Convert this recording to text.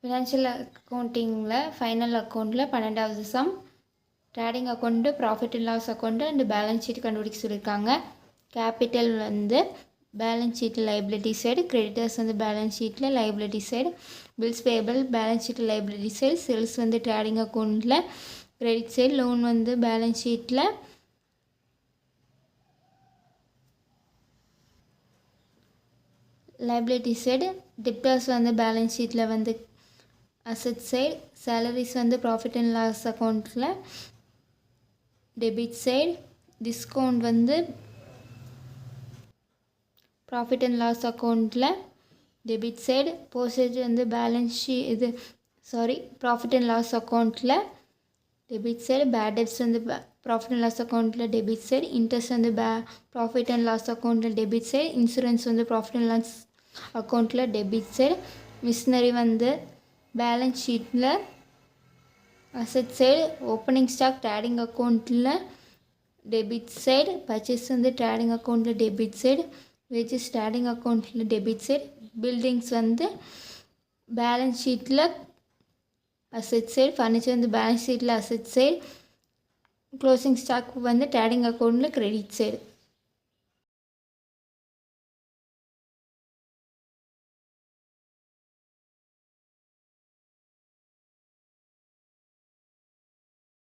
Financial அக்கௌண்டிங்கில் final அக்கௌண்ட்டில் 12வது sum trading account, profit and loss account and balance sheet கண்டுபிடிக்க சொல்லியிருக்காங்க. கேபிட்டல் வந்து பேலன்ஸ் ஷீட்டில் லைபிலிட்டி சைடு, கிரெடிட்டர்ஸ் வந்து பேலன்ஸ் ஷீட்டில் liability side, bills payable balance ஷீட்டில் லைபிலிட்டி சைடு, சேல்ஸ் வந்து ட்ரேடிங் அக்கௌண்ட்டில் கிரெடிட் சைடு, லோன் வந்து பேலன்ஸ் ஷீட்டில் லைபிலிட்டி சைடு, டிப்டர்ஸ் வந்து பேலன்ஸ் ஷீட்டில் வந்து அசட் சைடு, சேலரிஸ் வந்து ப்ராஃபிட் அண்ட் லாஸ் அக்கௌண்ட்டில் டெபிட் சைடு, டிஸ்கவுண்ட் வந்து ப்ராஃபிட் அண்ட் லாஸ் அக்கௌண்ட்டில் டெபிட் சைடு, போஸ்டேஜ் வந்து பேலன்ஸ் ப்ராஃபிட் அண்ட் லாஸ் அக்கௌண்ட்டில் டெபிட் சைடு, பேட் டெப்ட்ஸ் வந்து ப்ராஃபிட் அண்ட் லாஸ் அக்கௌண்ட்டில் டெபிட் சைடு, இன்ட்ரெஸ்ட் வந்து ப்ராஃபிட் அண்ட் லாஸ் அக்கௌண்ட்டில் டெபிட் சைடு, இன்சூரன்ஸ் வந்து ப்ராஃபிட் அண்ட் லாஸ் அக்கௌண்ட்டில் டெபிட் சைடு, மிஷினரி வந்து பேலன்ஸ் ஷீட்டில் asset side, opening stock trading அக்கௌண்ட்டில் டெபிட் சைடு, பர்ச்சேஸ் வந்து ட்ரேடிங் அக்கௌண்ட்டில் டெபிட் சைடு, வேஜஸ் ட்ரேடிங் அக்கௌண்ட்டில் டெபிட் சைடு, பில்டிங்ஸ் வந்து பேலன்ஸ் ஷீட்டில் அசட் சைடு, ஃபர்னிச்சர் வந்து பேலன்ஸ் ஷீட்டில் அசட் சைடு, க்ளோசிங் ஸ்டாக் வந்து ட்ரேடிங் அக்கௌண்ட்டில் கிரெடிட் சைடு.